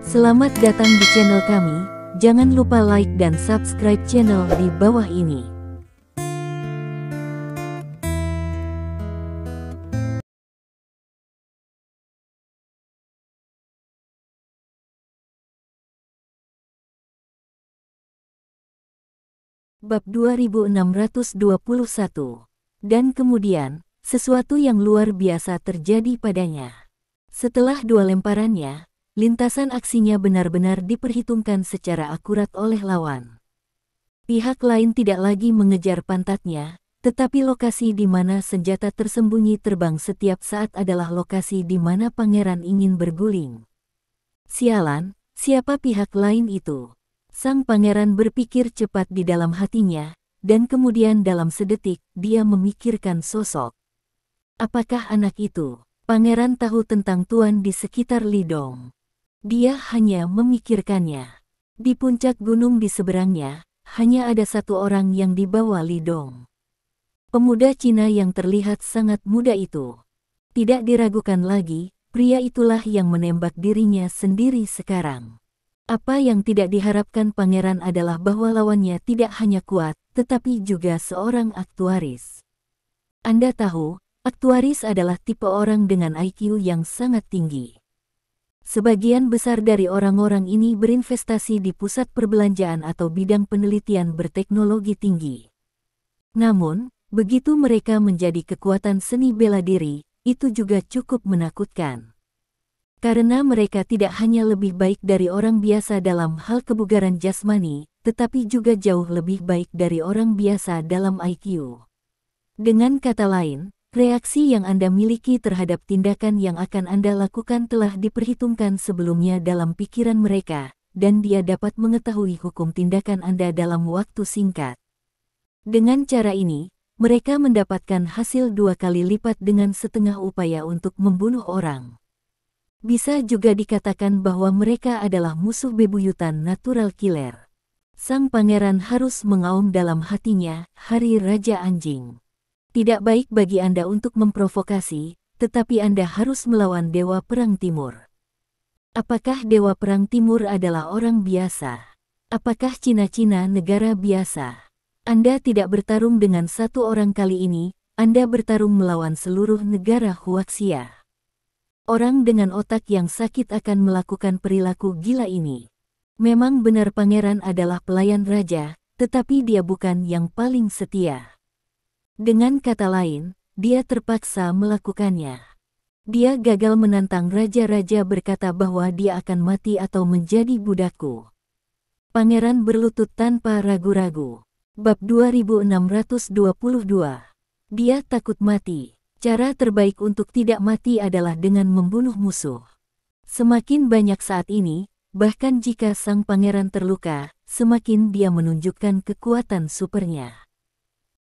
Selamat datang di channel kami, jangan lupa like dan subscribe channel di bawah ini. Bab 2621. Dan kemudian, sesuatu yang luar biasa terjadi padanya. Setelah dua lemparannya, lintasan aksinya benar-benar diperhitungkan secara akurat oleh lawan. Pihak lain tidak lagi mengejar pantatnya, tetapi lokasi di mana senjata tersembunyi terbang setiap saat adalah lokasi di mana pangeran ingin berguling. Sialan, siapa pihak lain itu? Sang pangeran berpikir cepat di dalam hatinya, dan kemudian dalam sedetik dia memikirkan sosok. Apakah anak itu? Pangeran tahu tentang tuan di sekitar Lidong. Dia hanya memikirkannya. Di puncak gunung di seberangnya, hanya ada satu orang yang dibawa Lidong. Pemuda Cina yang terlihat sangat muda itu. Tidak diragukan lagi, pria itulah yang menembak dirinya sendiri sekarang. Apa yang tidak diharapkan pangeran adalah bahwa lawannya tidak hanya kuat, tetapi juga seorang aktuaris. Anda tahu, aktuaris adalah tipe orang dengan IQ yang sangat tinggi. Sebagian besar dari orang-orang ini berinvestasi di pusat perbelanjaan atau bidang penelitian berteknologi tinggi. Namun, begitu mereka menjadi kekuatan seni bela diri, itu juga cukup menakutkan. Karena mereka tidak hanya lebih baik dari orang biasa dalam hal kebugaran jasmani, tetapi juga jauh lebih baik dari orang biasa dalam IQ. Dengan kata lain, reaksi yang Anda miliki terhadap tindakan yang akan Anda lakukan telah diperhitungkan sebelumnya dalam pikiran mereka, dan dia dapat mengetahui hukum tindakan Anda dalam waktu singkat. Dengan cara ini, mereka mendapatkan hasil 2 kali lipat dengan setengah upaya untuk membunuh orang. Bisa juga dikatakan bahwa mereka adalah musuh bebuyutan natural killer. Sang pangeran harus mengaum dalam hatinya, hari Raja Anjing. Tidak baik bagi Anda untuk memprovokasi, tetapi Anda harus melawan Dewa Perang Timur. Apakah Dewa Perang Timur adalah orang biasa? Apakah Cina-Cina negara biasa? Anda tidak bertarung dengan satu orang kali ini, Anda bertarung melawan seluruh negara Huaxia. Orang dengan otak yang sakit akan melakukan perilaku gila ini. Memang benar pangeran adalah pelayan raja, tetapi dia bukan yang paling setia. Dengan kata lain, dia terpaksa melakukannya. Dia gagal menantang raja-raja berkata bahwa dia akan mati atau menjadi budakku. Pangeran berlutut tanpa ragu-ragu. Bab 2622. Dia takut mati. Cara terbaik untuk tidak mati adalah dengan membunuh musuh. Semakin banyak saat ini, bahkan jika sang pangeran terluka, semakin dia menunjukkan kekuatan supernya.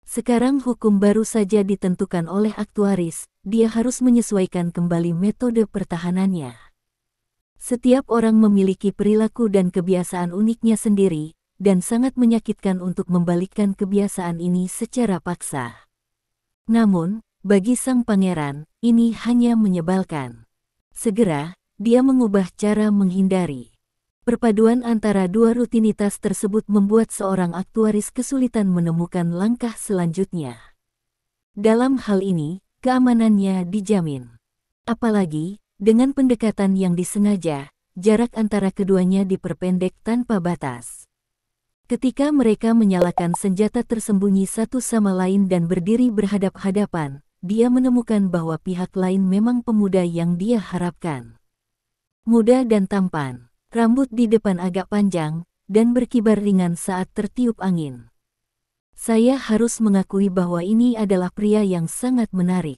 Sekarang hukum baru saja ditentukan oleh aktuaris, dia harus menyesuaikan kembali metode pertahanannya. Setiap orang memiliki perilaku dan kebiasaan uniknya sendiri, dan sangat menyakitkan untuk membalikkan kebiasaan ini secara paksa. Namun, bagi sang pangeran, ini hanya menyebalkan. Segera, dia mengubah cara menghindari. Perpaduan antara dua rutinitas tersebut membuat seorang aktuaris kesulitan menemukan langkah selanjutnya. Dalam hal ini, keamanannya dijamin. Apalagi, dengan pendekatan yang disengaja, jarak antara keduanya diperpendek tanpa batas. Ketika mereka menyalakan senjata tersembunyi satu sama lain dan berdiri berhadap-hadapan, dia menemukan bahwa pihak lain memang pemuda yang dia harapkan. Muda dan tampan. Rambut di depan agak panjang, dan berkibar ringan saat tertiup angin. Saya harus mengakui bahwa ini adalah pria yang sangat menarik.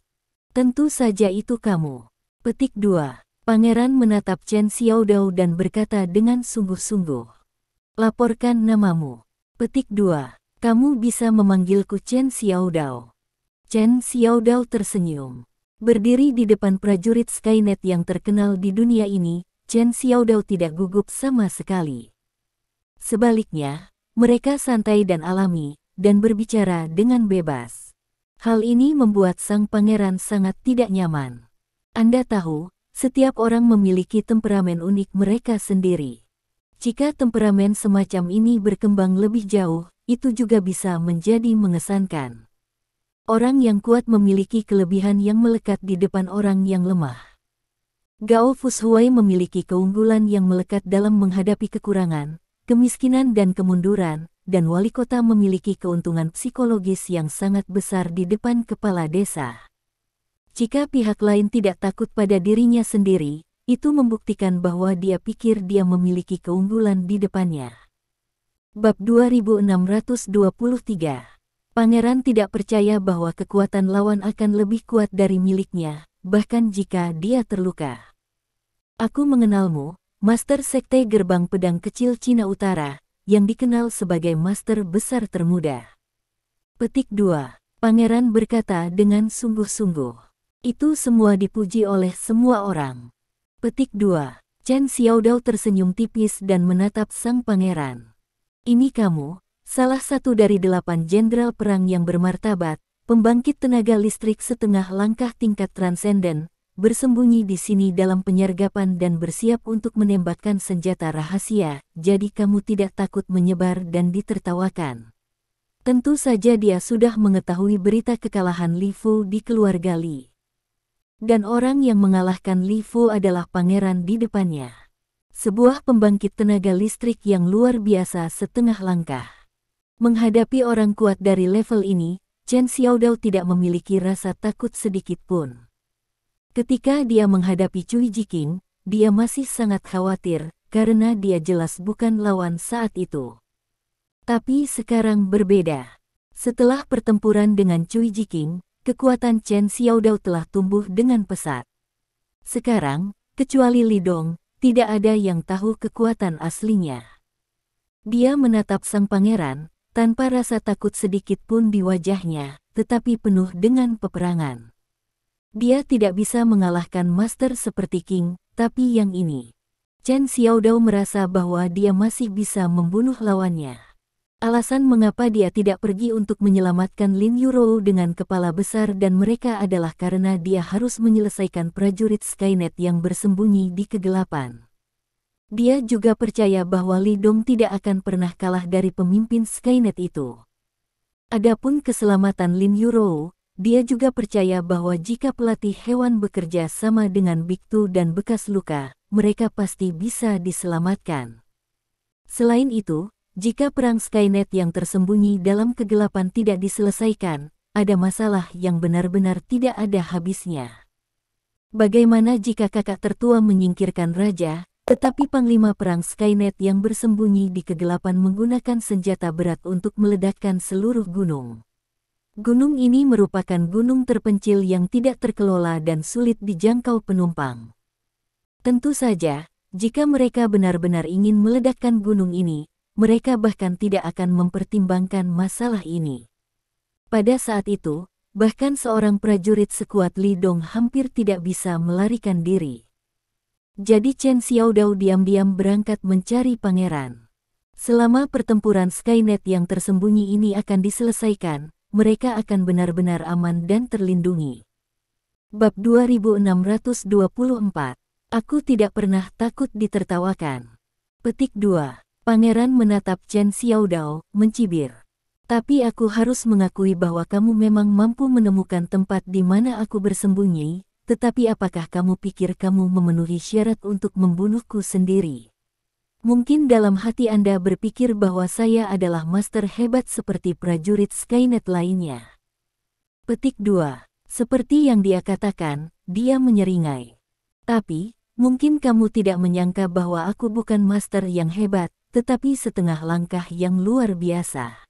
Tentu saja itu kamu. Petik 2. Pangeran menatap Chen Xiaodao dan berkata dengan sungguh-sungguh. Laporkan namamu. Petik 2. Kamu bisa memanggilku Chen Xiaodao. Chen Xiaodao tersenyum. Berdiri di depan prajurit Skynet yang terkenal di dunia ini, Chen Xiaodao tidak gugup sama sekali. Sebaliknya, mereka santai dan alami, dan berbicara dengan bebas. Hal ini membuat sang pangeran sangat tidak nyaman. Anda tahu, Setiap orang memiliki temperamen unik mereka sendiri. Jika temperamen semacam ini berkembang lebih jauh, itu juga bisa menjadi mengesankan. Orang yang kuat memiliki kelebihan yang melekat di depan orang yang lemah. Gao Fushuai memiliki keunggulan yang melekat dalam menghadapi kekurangan, kemiskinan dan kemunduran, dan wali kota memiliki keuntungan psikologis yang sangat besar di depan kepala desa. Jika pihak lain tidak takut pada dirinya sendiri, itu membuktikan bahwa dia pikir dia memiliki keunggulan di depannya. Bab 2623. Pangeran tidak percaya bahwa kekuatan lawan akan lebih kuat dari miliknya, bahkan jika dia terluka. Aku mengenalmu, Master Sekte Gerbang Pedang Kecil Cina Utara, yang dikenal sebagai Master Besar Termuda. Petik 2. Pangeran berkata dengan sungguh-sungguh. Itu semua dipuji oleh semua orang. Petik 2. Chen Xiaodao tersenyum tipis dan menatap sang pangeran. Ini kamu, salah satu dari 8 jenderal perang yang bermartabat, pembangkit tenaga listrik setengah langkah tingkat transenden, bersembunyi di sini dalam penyergapan dan bersiap untuk menembakkan senjata rahasia, jadi kamu tidak takut menyebar dan ditertawakan. Tentu saja dia sudah mengetahui berita kekalahan Li Fu di keluarga Li. Dan orang yang mengalahkan Li Fu adalah pangeran di depannya. Sebuah pembangkit tenaga listrik yang luar biasa setengah langkah. Menghadapi orang kuat dari level ini, Chen Xiaodao tidak memiliki rasa takut sedikit pun. Ketika dia menghadapi Cui Jiqing, dia masih sangat khawatir, karena dia jelas bukan lawan saat itu. Tapi sekarang berbeda. Setelah pertempuran dengan Cui Jiqing, kekuatan Chen Xiaodao telah tumbuh dengan pesat. Sekarang, kecuali Li Dong, tidak ada yang tahu kekuatan aslinya. Dia menatap sang pangeran, tanpa rasa takut sedikit pun di wajahnya, tetapi penuh dengan peperangan. Dia tidak bisa mengalahkan master seperti King, tapi yang ini. Chen Xiaodao merasa bahwa dia masih bisa membunuh lawannya. Alasan mengapa dia tidak pergi untuk menyelamatkan Lin Yurou dengan kepala besar dan mereka adalah karena dia harus menyelesaikan prajurit Skynet yang bersembunyi di kegelapan. Dia juga percaya bahwa Li Dong tidak akan pernah kalah dari pemimpin Skynet itu. Adapun keselamatan Lin Yurou, dia juga percaya bahwa jika pelatih hewan bekerja sama dengan Big Two dan bekas luka, mereka pasti bisa diselamatkan. Selain itu, jika perang Skynet yang tersembunyi dalam kegelapan tidak diselesaikan, ada masalah yang benar-benar tidak ada habisnya. Bagaimana jika kakak tertua menyingkirkan raja, tetapi panglima perang Skynet yang bersembunyi di kegelapan menggunakan senjata berat untuk meledakkan seluruh gunung? Gunung ini merupakan gunung terpencil yang tidak terkelola dan sulit dijangkau penumpang. Tentu saja, jika mereka benar-benar ingin meledakkan gunung ini, mereka bahkan tidak akan mempertimbangkan masalah ini. Pada saat itu, bahkan seorang prajurit sekuat Li Dong hampir tidak bisa melarikan diri. Jadi Chen Xiaodao diam-diam berangkat mencari pangeran. Selama pertempuran Skynet yang tersembunyi ini akan diselesaikan, mereka akan benar-benar aman dan terlindungi. Bab 2624. Aku tidak pernah takut ditertawakan. Petik 2. Pangeran menatap Chen Xiaodao, mencibir. Tapi aku harus mengakui bahwa kamu memang mampu menemukan tempat di mana aku bersembunyi, tetapi apakah kamu pikir kamu memenuhi syarat untuk membunuhku sendiri? Mungkin dalam hati Anda berpikir bahwa saya adalah master hebat seperti prajurit Skynet lainnya. Petik 2. Seperti yang dia katakan, dia menyeringai. Tapi, mungkin kamu tidak menyangka bahwa aku bukan master yang hebat, tetapi setengah langkah yang luar biasa.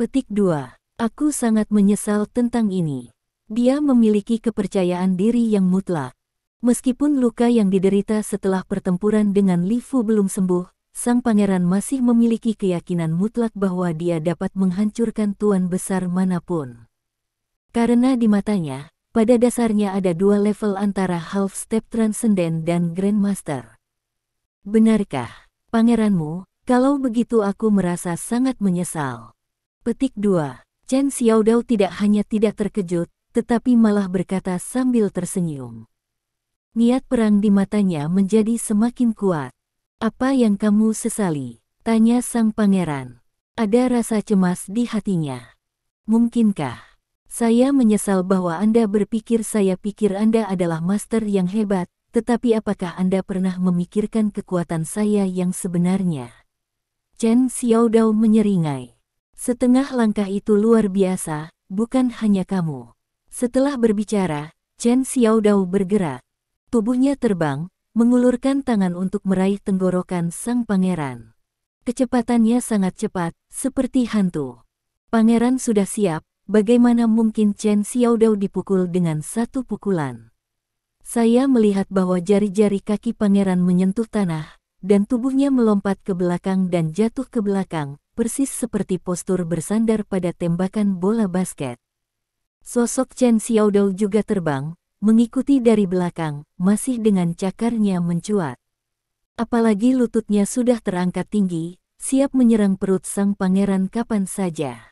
Petik 2. Aku sangat menyesal tentang ini. Dia memiliki kepercayaan diri yang mutlak. Meskipun luka yang diderita setelah pertempuran dengan Li Fu belum sembuh, sang pangeran masih memiliki keyakinan mutlak bahwa dia dapat menghancurkan tuan besar manapun. Karena di matanya, pada dasarnya ada 2 level antara Half Step Transcendent dan Grandmaster. Benarkah, pangeranmu? Kalau begitu aku merasa sangat menyesal. Petik 2. Chen Xiaodao tidak hanya tidak terkejut, tetapi malah berkata sambil tersenyum. Niat perang di matanya menjadi semakin kuat. Apa yang kamu sesali? Tanya sang pangeran. Ada rasa cemas di hatinya. Mungkinkah? Saya menyesal bahwa Anda berpikir saya pikir Anda adalah master yang hebat, tetapi apakah Anda pernah memikirkan kekuatan saya yang sebenarnya? Chen Xiaodao menyeringai. Setengah langkah itu luar biasa, bukan hanya kamu. Setelah berbicara, Chen Xiaodao bergerak. Tubuhnya terbang, mengulurkan tangan untuk meraih tenggorokan sang pangeran. Kecepatannya sangat cepat, seperti hantu. Pangeran sudah siap, bagaimana mungkin Chen Xiaodao dipukul dengan satu pukulan? Saya melihat bahwa jari-jari kaki pangeran menyentuh tanah, dan tubuhnya melompat ke belakang dan jatuh ke belakang, persis seperti postur bersandar pada tembakan bola basket. Sosok Chen Xiaodao juga terbang, mengikuti dari belakang, masih dengan cakarnya mencuat. Apalagi lututnya sudah terangkat tinggi, siap menyerang perut sang pangeran kapan saja.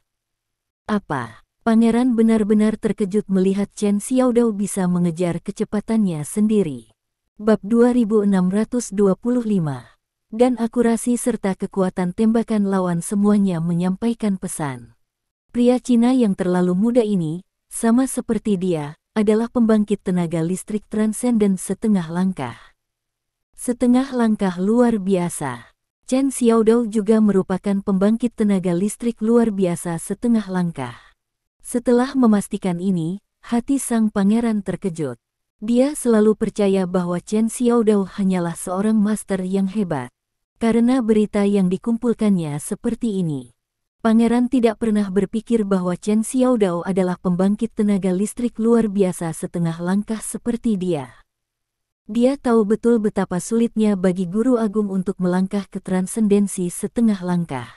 Apa? Pangeran benar-benar terkejut melihat Chen Xiaodao bisa mengejar kecepatannya sendiri. Bab 2625. Dan akurasi serta kekuatan tembakan lawan semuanya menyampaikan pesan. Pria Cina yang terlalu muda ini, sama seperti dia, adalah pembangkit tenaga listrik transenden setengah langkah. Setengah langkah luar biasa. Chen Xiaodao juga merupakan pembangkit tenaga listrik luar biasa setengah langkah. Setelah memastikan ini, hati sang pangeran terkejut. Dia selalu percaya bahwa Chen Xiaodao hanyalah seorang master yang hebat. Karena berita yang dikumpulkannya seperti ini. Pangeran tidak pernah berpikir bahwa Chen Xiaodao adalah pembangkit tenaga listrik luar biasa setengah langkah seperti dia. Dia tahu betul betapa sulitnya bagi guru agung untuk melangkah ke transendensi setengah langkah.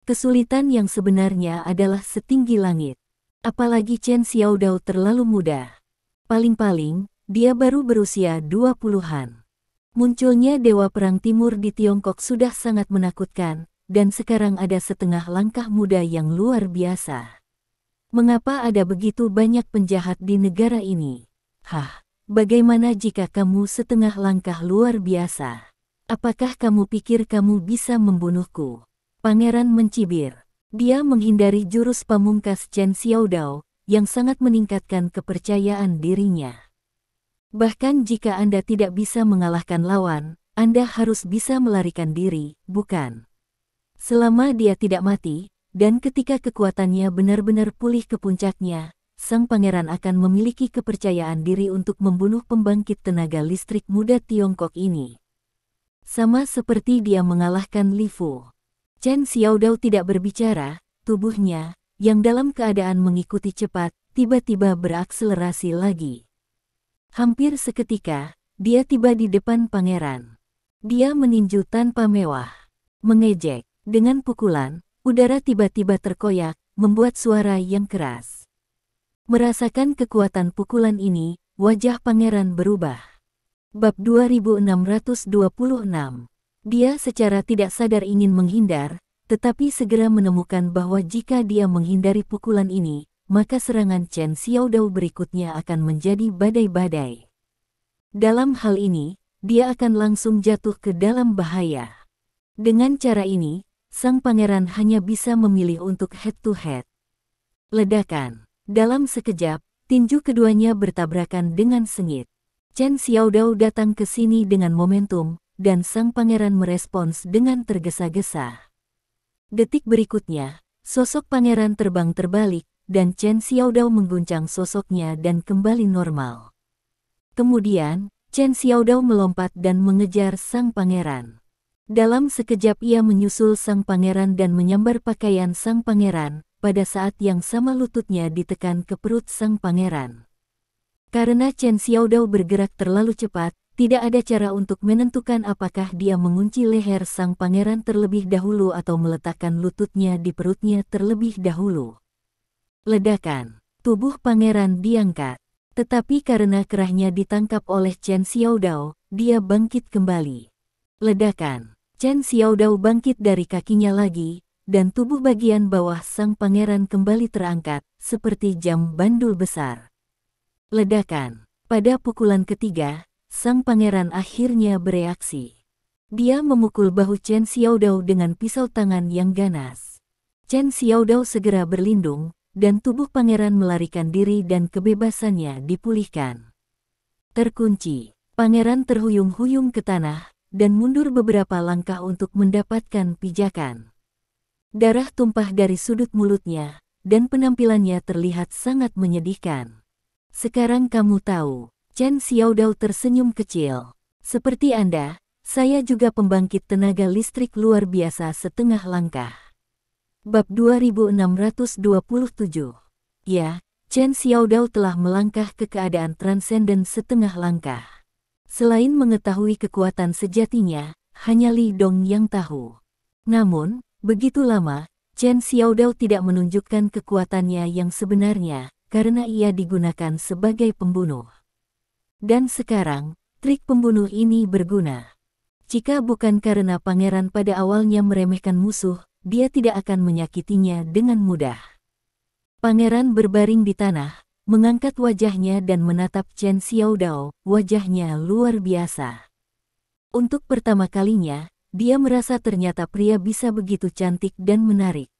Kesulitan yang sebenarnya adalah setinggi langit. Apalagi Chen Xiaodao terlalu muda. Paling-paling, dia baru berusia 20-an. Munculnya Dewa Perang Timur di Tiongkok sudah sangat menakutkan. Dan sekarang ada setengah langkah muda yang luar biasa. Mengapa ada begitu banyak penjahat di negara ini? Hah, bagaimana jika kamu setengah langkah luar biasa? Apakah kamu pikir kamu bisa membunuhku? Pangeran mencibir. Dia menghindari jurus pamungkas Chen Xiaodao, yang sangat meningkatkan kepercayaan dirinya. Bahkan jika Anda tidak bisa mengalahkan lawan, Anda harus bisa melarikan diri, bukan? Selama dia tidak mati, dan ketika kekuatannya benar-benar pulih ke puncaknya, sang pangeran akan memiliki kepercayaan diri untuk membunuh pembangkit tenaga listrik muda Tiongkok ini. Sama seperti dia mengalahkan Li Fu. Chen Xiaodao tidak berbicara, tubuhnya, yang dalam keadaan mengikuti cepat, tiba-tiba berakselerasi lagi. Hampir seketika, dia tiba di depan pangeran. Dia meninju tanpa mewah. Mengejek. Dengan pukulan, udara tiba-tiba terkoyak, membuat suara yang keras. Merasakan kekuatan pukulan ini, wajah pangeran berubah. Bab 2626. Dia secara tidak sadar ingin menghindar, tetapi segera menemukan bahwa jika dia menghindari pukulan ini, maka serangan Chen Xiaodao berikutnya akan menjadi badai-badai. Dalam hal ini, dia akan langsung jatuh ke dalam bahaya. Dengan cara ini, sang pangeran hanya bisa memilih untuk head-to-head. Ledakan. Dalam sekejap, tinju keduanya bertabrakan dengan sengit. Chen Xiaodao datang ke sini dengan momentum, dan sang pangeran merespons dengan tergesa-gesa. Detik berikutnya, sosok pangeran terbang terbalik, dan Chen Xiaodao mengguncang sosoknya dan kembali normal. Kemudian, Chen Xiaodao melompat dan mengejar sang pangeran. Dalam sekejap ia menyusul sang pangeran dan menyambar pakaian sang pangeran, pada saat yang sama lututnya ditekan ke perut sang pangeran. Karena Chen Xiaodao bergerak terlalu cepat, tidak ada cara untuk menentukan apakah dia mengunci leher sang pangeran terlebih dahulu atau meletakkan lututnya di perutnya terlebih dahulu. Ledakan. Tubuh pangeran diangkat. Tetapi karena kerahnya ditangkap oleh Chen Xiaodao, dia bangkit kembali. Ledakan. Chen Xiaodao bangkit dari kakinya lagi, dan tubuh bagian bawah sang pangeran kembali terangkat, seperti jam bandul besar. Ledakan. Pada pukulan ketiga, sang pangeran akhirnya bereaksi. Dia memukul bahu Chen Xiaodao dengan pisau tangan yang ganas. Chen Xiaodao segera berlindung, dan tubuh pangeran melarikan diri dan kebebasannya dipulihkan. Terkunci, pangeran terhuyung-huyung ke tanah, dan mundur beberapa langkah untuk mendapatkan pijakan. Darah tumpah dari sudut mulutnya, dan penampilannya terlihat sangat menyedihkan. Sekarang kamu tahu, Chen Xiaodao tersenyum kecil. Seperti Anda, saya juga pembangkit tenaga listrik luar biasa setengah langkah. Bab 2627. Ya, Chen Xiaodao telah melangkah ke keadaan transenden setengah langkah. Selain mengetahui kekuatan sejatinya, hanya Li Dong yang tahu. Namun, begitu lama, Chen Xiaodao tidak menunjukkan kekuatannya yang sebenarnya, karena ia digunakan sebagai pembunuh. Dan sekarang, trik pembunuh ini berguna. Jika bukan karena pangeran pada awalnya meremehkan musuh, dia tidak akan menyakitinya dengan mudah. Pangeran berbaring di tanah, mengangkat wajahnya dan menatap Chen Xiaodao, wajahnya luar biasa. Untuk pertama kalinya, dia merasa ternyata pria bisa begitu cantik dan menarik.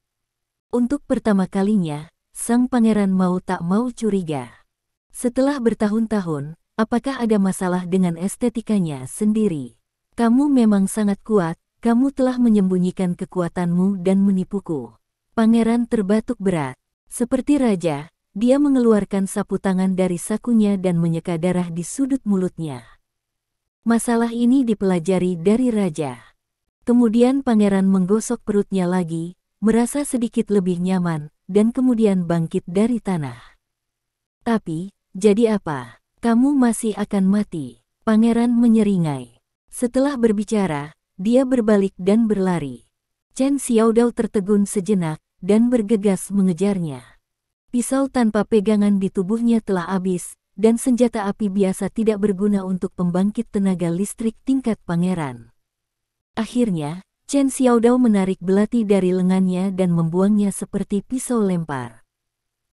Untuk pertama kalinya, sang pangeran mau tak mau curiga. Setelah bertahun-tahun, apakah ada masalah dengan estetikanya sendiri? Kamu memang sangat kuat, kamu telah menyembunyikan kekuatanmu dan menipuku. Pangeran terbatuk berat. Seperti raja, dia mengeluarkan sapu tangan dari sakunya dan menyeka darah di sudut mulutnya. Masalah ini dipelajari dari raja. Kemudian pangeran menggosok perutnya lagi, merasa sedikit lebih nyaman, dan kemudian bangkit dari tanah. Tapi, jadi apa? Kamu masih akan mati. Pangeran menyeringai. Setelah berbicara, dia berbalik dan berlari. Chen Xiaodao tertegun sejenak, dan bergegas mengejarnya. Pisau tanpa pegangan di tubuhnya telah habis, dan senjata api biasa tidak berguna untuk pembangkit tenaga listrik tingkat pangeran. Akhirnya, Chen Xiaodao menarik belati dari lengannya dan membuangnya seperti pisau lempar.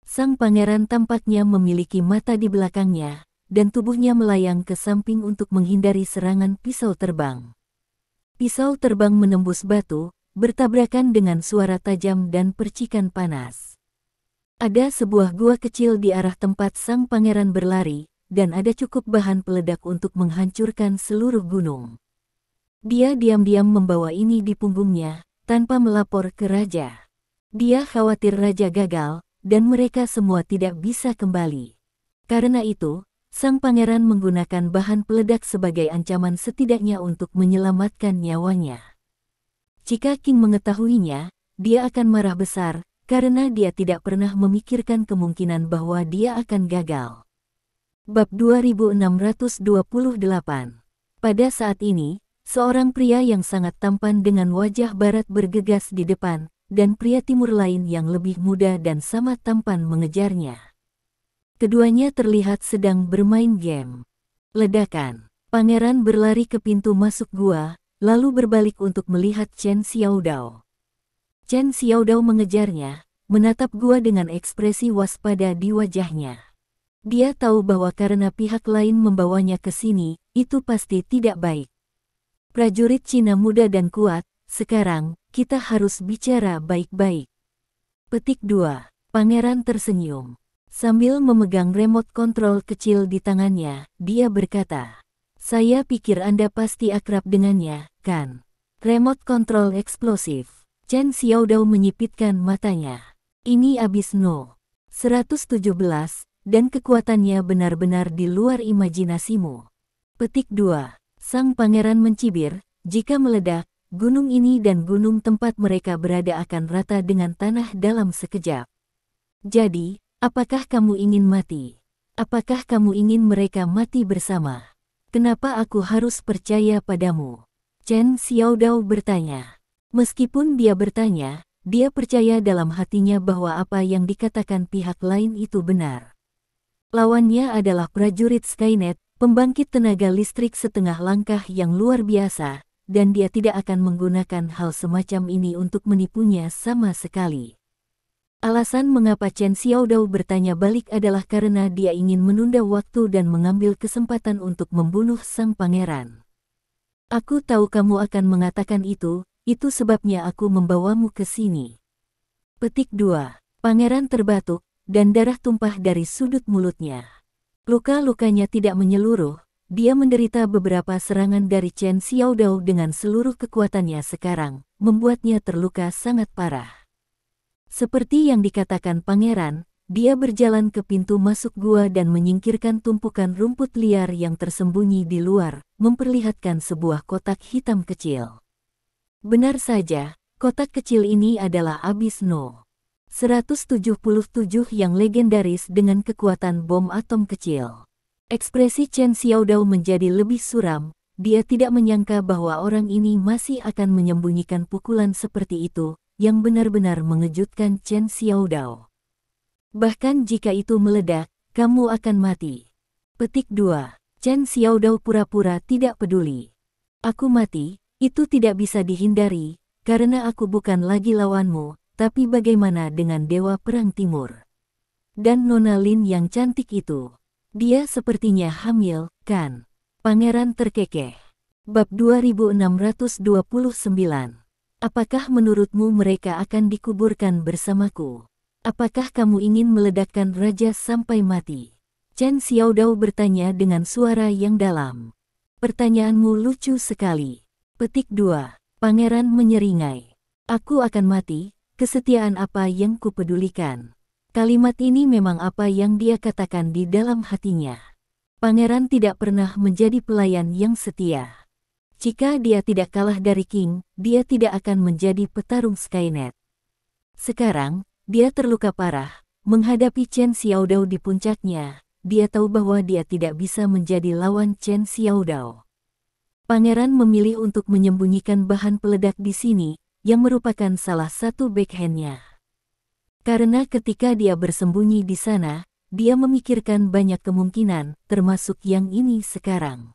Sang pangeran tampaknya memiliki mata di belakangnya, dan tubuhnya melayang ke samping untuk menghindari serangan pisau terbang. Pisau terbang menembus batu, bertabrakan dengan suara tajam dan percikan panas. Ada sebuah gua kecil di arah tempat sang pangeran berlari, dan ada cukup bahan peledak untuk menghancurkan seluruh gunung. Dia diam-diam membawa ini di punggungnya, tanpa melapor ke raja. Dia khawatir raja gagal, dan mereka semua tidak bisa kembali. Karena itu, sang pangeran menggunakan bahan peledak sebagai ancaman setidaknya untuk menyelamatkan nyawanya. Jika King mengetahuinya, dia akan marah besar, karena dia tidak pernah memikirkan kemungkinan bahwa dia akan gagal. Bab 2628. Pada saat ini, seorang pria yang sangat tampan dengan wajah barat bergegas di depan, dan pria timur lain yang lebih muda dan sama tampan mengejarnya. Keduanya terlihat sedang bermain game. Ledakan. Pangeran berlari ke pintu masuk gua, lalu berbalik untuk melihat Chen Xiaodao. Chen Xiaodao mengejarnya, menatap gua dengan ekspresi waspada di wajahnya. Dia tahu bahwa karena pihak lain membawanya ke sini, itu pasti tidak baik. Prajurit Cina muda dan kuat, sekarang, kita harus bicara baik-baik. Petik 2. Pangeran tersenyum. Sambil memegang remote kontrol kecil di tangannya, dia berkata, "Saya pikir Anda pasti akrab dengannya, kan?" Remote kontrol eksplosif. Chen Xiaodao menyipitkan matanya. Ini Abyss No. 117, dan kekuatannya benar-benar di luar imajinasimu. Petik 2. Sang pangeran mencibir, jika meledak, gunung ini dan gunung tempat mereka berada akan rata dengan tanah dalam sekejap. Jadi, apakah kamu ingin mati? Apakah kamu ingin mereka mati bersama? Kenapa aku harus percaya padamu? Chen Xiaodao bertanya. Meskipun dia bertanya, dia percaya dalam hatinya bahwa apa yang dikatakan pihak lain itu benar. Lawannya adalah prajurit Skynet, pembangkit tenaga listrik setengah langkah yang luar biasa, dan dia tidak akan menggunakan hal semacam ini untuk menipunya sama sekali. Alasan mengapa Chen Xiaodao bertanya balik adalah karena dia ingin menunda waktu dan mengambil kesempatan untuk membunuh sang pangeran. Aku tahu kamu akan mengatakan itu sebabnya aku membawamu ke sini. Petik 2. Pangeran terbatuk, dan darah tumpah dari sudut mulutnya. Luka-lukanya tidak menyeluruh, dia menderita beberapa serangan dari Chen Xiaodao dengan seluruh kekuatannya sekarang, membuatnya terluka sangat parah. Seperti yang dikatakan pangeran, dia berjalan ke pintu masuk gua dan menyingkirkan tumpukan rumput liar yang tersembunyi di luar, memperlihatkan sebuah kotak hitam kecil. Benar saja, kotak kecil ini adalah Abyss No. 177 yang legendaris dengan kekuatan bom atom kecil. Ekspresi Chen Xiaodao menjadi lebih suram, dia tidak menyangka bahwa orang ini masih akan menyembunyikan pukulan seperti itu, yang benar-benar mengejutkan Chen Xiaodao. Bahkan jika itu meledak, kamu akan mati. Petik 2. Chen Xiaodao pura-pura tidak peduli. Aku mati, itu tidak bisa dihindari, karena aku bukan lagi lawanmu, tapi bagaimana dengan Dewa Perang Timur? Dan Nona Lin yang cantik itu? Dia sepertinya hamil, kan? Pangeran terkekeh. Bab 2629. Apakah menurutmu mereka akan dikuburkan bersamaku? Apakah kamu ingin meledakkan raja sampai mati? Chen Xiaodao bertanya dengan suara yang dalam. Pertanyaanmu lucu sekali. Petik 2. Pangeran menyeringai. Aku akan mati, kesetiaan apa yang kupedulikan? Kalimat ini memang apa yang dia katakan di dalam hatinya. Pangeran tidak pernah menjadi pelayan yang setia. Jika dia tidak kalah dari King, dia tidak akan menjadi petarung Skynet. Sekarang, dia terluka parah, menghadapi Chen Xiaodao di puncaknya, dia tahu bahwa dia tidak bisa menjadi lawan Chen Xiaodao. Pangeran memilih untuk menyembunyikan bahan peledak di sini, yang merupakan salah satu backhandnya. Karena ketika dia bersembunyi di sana, dia memikirkan banyak kemungkinan, termasuk yang ini sekarang.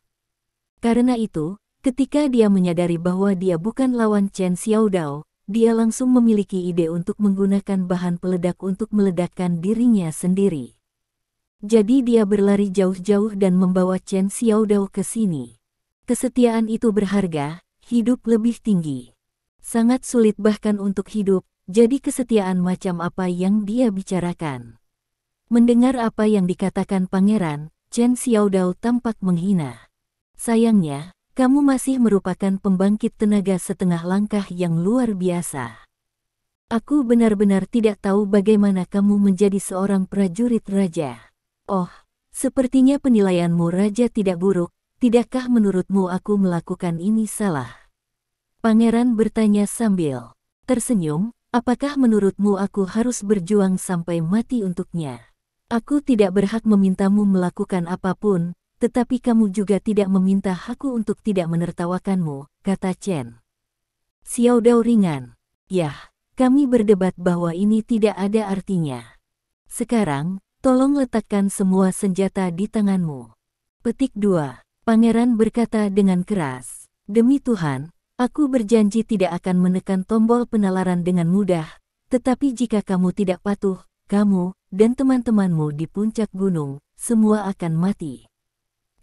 Karena itu, ketika dia menyadari bahwa dia bukan lawan Chen Xiaodao, dia langsung memiliki ide untuk menggunakan bahan peledak untuk meledakkan dirinya sendiri. Jadi dia berlari jauh-jauh dan membawa Chen Xiaodao ke sini. Kesetiaan itu berharga, hidup lebih tinggi. Sangat sulit bahkan untuk hidup, jadi kesetiaan macam apa yang dia bicarakan? Mendengar apa yang dikatakan pangeran, Chen Xiaodao tampak menghina. Sayangnya, kamu masih merupakan pembangkit tenaga setengah langkah yang luar biasa. Aku benar-benar tidak tahu bagaimana kamu menjadi seorang prajurit raja. Oh, sepertinya penilaianmu raja tidak buruk, tidakkah menurutmu aku melakukan ini salah? Pangeran bertanya sambil tersenyum, apakah menurutmu aku harus berjuang sampai mati untuknya? Aku tidak berhak memintamu melakukan apapun, tetapi kamu juga tidak meminta aku untuk tidak menertawakanmu, kata Chen Xiaodao ringan. Yah, kami berdebat bahwa ini tidak ada artinya. Sekarang, tolong letakkan semua senjata di tanganmu. Petik 2. Pangeran berkata dengan keras. Demi Tuhan, aku berjanji tidak akan menekan tombol penalaran dengan mudah, tetapi jika kamu tidak patuh, kamu dan teman-temanmu di puncak gunung, semua akan mati.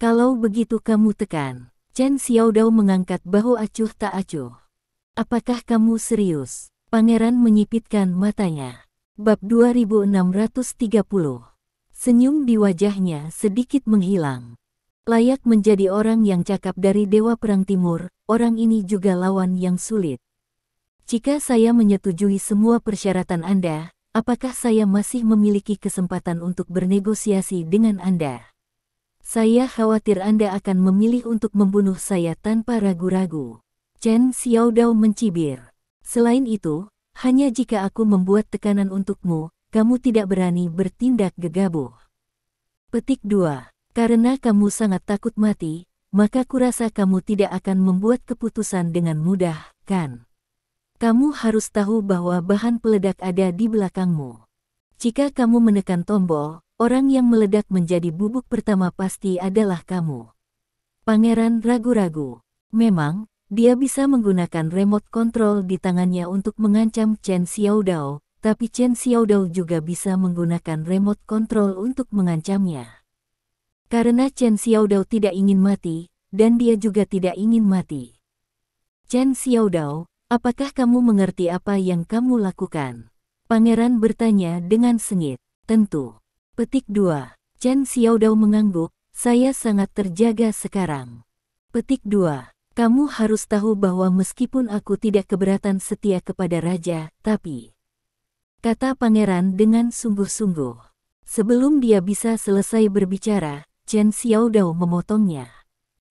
Kalau begitu kamu tekan. Chen Xiaodao mengangkat bahu acuh tak acuh. Apakah kamu serius? Pangeran menyipitkan matanya. Bab 2630. Senyum di wajahnya sedikit menghilang. Layak menjadi orang yang cakap dari Dewa Perang Timur, orang ini juga lawan yang sulit. Jika saya menyetujui semua persyaratan Anda, apakah saya masih memiliki kesempatan untuk bernegosiasi dengan Anda? Saya khawatir Anda akan memilih untuk membunuh saya tanpa ragu-ragu. Chen Xiaodao mencibir. Selain itu, hanya jika aku membuat tekanan untukmu, kamu tidak berani bertindak gegabah. Petik 2. Karena kamu sangat takut mati, maka kurasa kamu tidak akan membuat keputusan dengan mudah, kan? Kamu harus tahu bahwa bahan peledak ada di belakangmu. Jika kamu menekan tombol, orang yang meledak menjadi bubuk pertama pasti adalah kamu. Pangeran ragu-ragu. Memang, dia bisa menggunakan remote control di tangannya untuk mengancam Chen Xiaodao, tapi Chen Xiaodao juga bisa menggunakan remote control untuk mengancamnya. Karena Chen Xiaodao tidak ingin mati, dan dia juga tidak ingin mati. Chen Xiaodao, apakah kamu mengerti apa yang kamu lakukan? Pangeran bertanya dengan sengit. Tentu. Petik 2. Chen Xiaodao mengangguk, saya sangat terjaga sekarang. Petik 2. Kamu harus tahu bahwa meskipun aku tidak keberatan setia kepada raja, tapi... kata pangeran dengan sungguh-sungguh. Sebelum dia bisa selesai berbicara, Chen Xiaodao memotongnya.